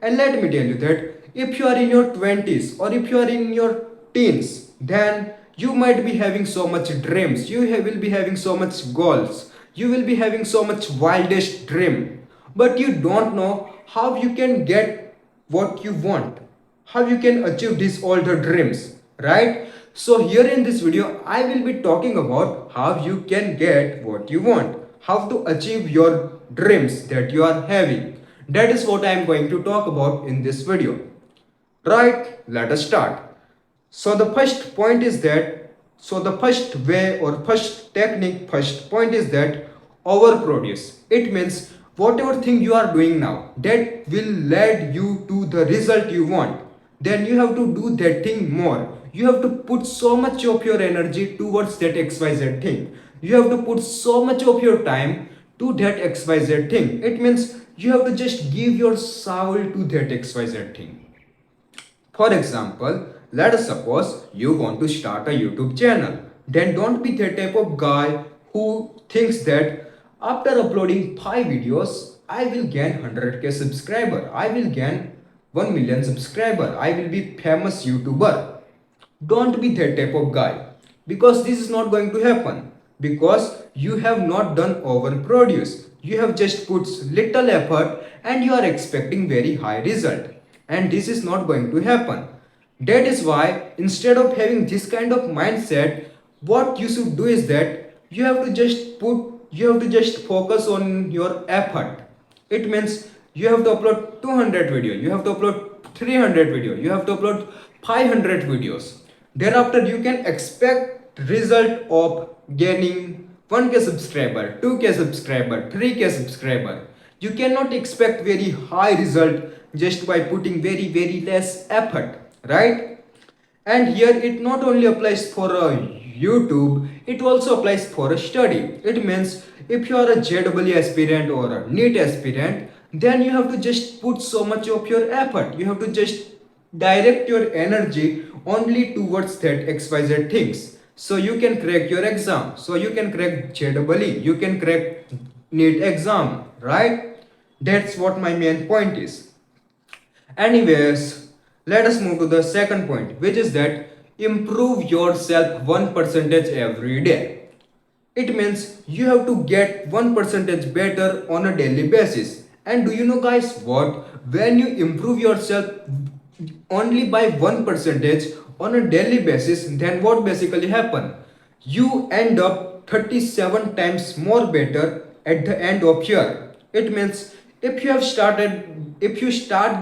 And let me tell you that if you are in your 20s or if you are in your teens, then you might be having so much dreams, will be having so much goals, you will be having so much wildest dream, but you don't know how you can get what you want, how you can achieve these all the dreams, right? So here in this video I will be talking about how you can get what you want, how to achieve your dreams that you are having. That is what I am going to talk about in this video. Right, let us start. So the first point is that, so the first way or first technique, first point is that overproduce. It means whatever thing you are doing now that will lead you to the result you want, then you have to do that thing more. You have to put so much of your energy towards that XYZ thing. You have to put so much of your time to that XYZ thing. It means you have to just give your soul to that XYZ thing. For example, let us suppose you want to start a YouTube channel. Then don't be the type of guy who thinks that after uploading 5 videos, I will gain 100k subscriber. I will gain 1 million subscriber. I will be famous YouTuber. Don't be that type of guy, because this is not going to happen, because you have not done overproduce. You have just put little effort and you are expecting very high result, and this is not going to happen. That is why instead of having this kind of mindset, what you should do is that you have to just focus on your effort. It means you have to upload 200 video, you have to upload 300 video, you have to upload 500 videos. Thereafter you can expect result of gaining 1k subscriber, 2k subscriber, 3k subscriber. You cannot expect very high result just by putting very less effort, right? And here it not only applies for a YouTube, it also applies for a study. It means if you are a JEE aspirant or a NEET aspirant, then you have to just put so much of your effort. You have to just direct your energy only towards that XYZ things. So you can crack your exam. So you can crack JEE, you can crack NEET exam, right? That's what my main point is. Anyways, let us move to the second point, which is that improve yourself 1% every day. It means you have to get 1% better on a daily basis. And do you know guys what? When you improve yourself only by 1% on a daily basis, then what basically happen? You end up 37 times more better at the end of year. It means if you start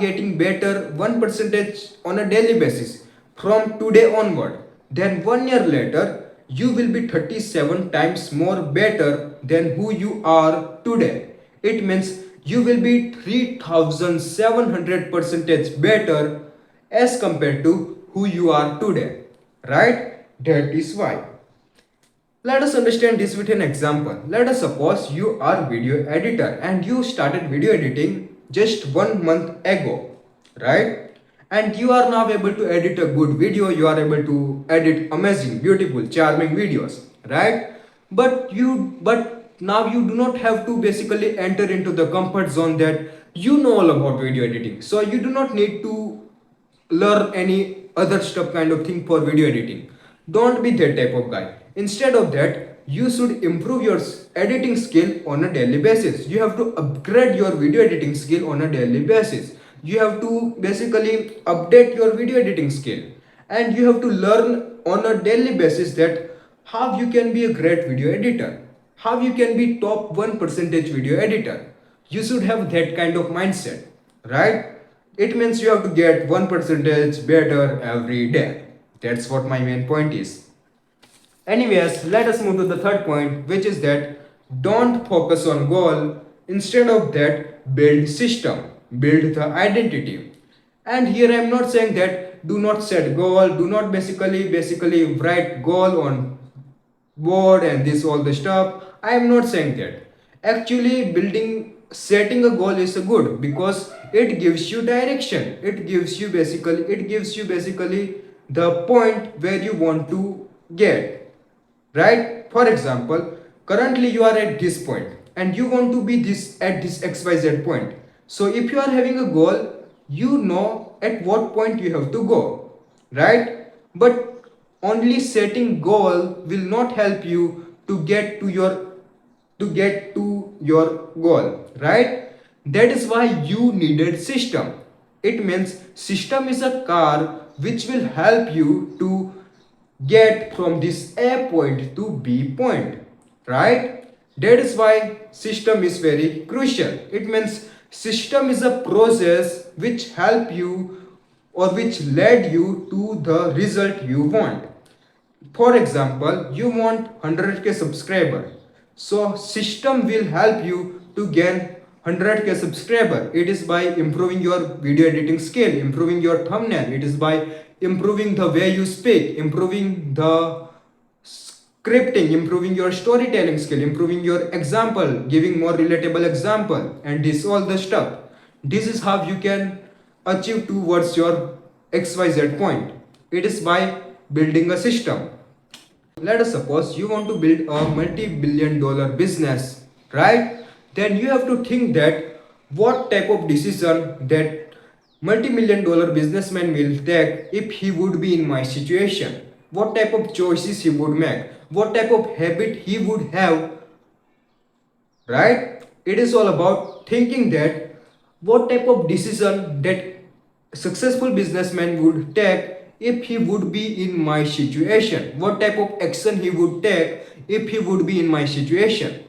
getting better 1% on a daily basis from today onward, then 1 year later you will be 37 times more better than who you are today. It means you will be 3700% better as compared to who you are today, right? That is why. Let us understand this with an example. Let us suppose you are video editor and you started video editing just 1 month ago, right? And you are now able to edit a good video, you are able to edit amazing, beautiful, charming videos, right? But now you do not have to basically enter into the comfort zone that you know all about video editing. So you do not need to learn any other stuff kind of thing for video editing. Don't be that type of guy. Instead of that, you should improve your editing skill on a daily basis. You have to upgrade your video editing skill on a daily basis. You have to basically update your video editing skill, and you have to learn on a daily basis that how you can be a great video editor, how you can be top 1% video editor. You should have that kind of mindset, right? It means you have to get 1% better every day. That's what my main point is. Anyways, let us move to the third point, which is that don't focus on goal. Instead of that, build system, build the identity. And here I am not saying that do not set goal, do not basically write goal on board and this all the stuff. I am not saying that. Actually, setting a goal is a good, because it gives you direction. It gives you basically the point where you want to get, right? For example, currently you are at this point and you want to be this at this XYZ point. So if you are having a goal, you know at what point you have to go, right? But only setting goal will not help you to get to your goal, right? That is why you needed system. It means system is a car which will help you to get from this A point to B point, right? That is why system is very crucial. It means system is a process which help you or which led you to the result you want. For example, you want 100k subscriber. So system will help you to gain 100k subscriber. It is by improving your video editing skill, improving your thumbnail. It is by improving the way you speak, improving the scripting, improving your storytelling skill, improving your example, giving more relatable example, and this all the stuff. This is how you can achieve towards your XYZ point. It is by building a system. Let us suppose you want to build a multi-billion dollar business, right? Then you have to think that what type of decision that multi-million dollar businessman will take if he would be in my situation, what type of choices he would make, what type of habit he would have, right? It is all about thinking that what type of decision that successful businessman would take if he would be in my situation, what type of action he would take if he would be in my situation.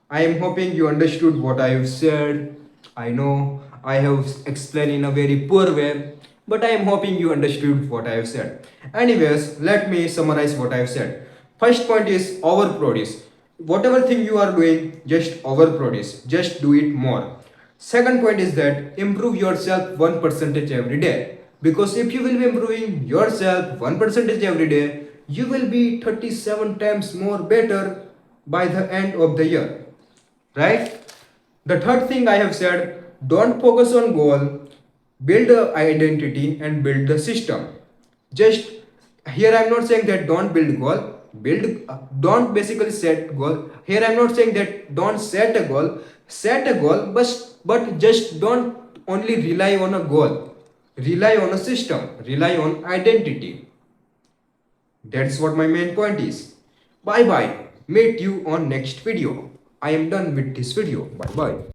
I am hoping you understood what I have said. I know I have explained in a very poor way, but I am hoping you understood what I have said. Anyways, let me summarize what I have said. First point is overproduce. Whatever thing you are doing, just overproduce. Just do it more. Second point is that improve yourself 1% every day. Because if you will be improving yourself 1% every day, you will be 37 times more better by the end of the year, right? The third thing I have said, don't focus on goal, build a identity and build the system. Just here I'm not saying that don't build goal, build don't basically set goal. Here I'm not saying that don't set a goal, set a goal, but just don't only rely on a goal, rely on a system, rely on identity. That's what my main point is. Bye bye. Meet you on next video. I am done with this video. Bye bye.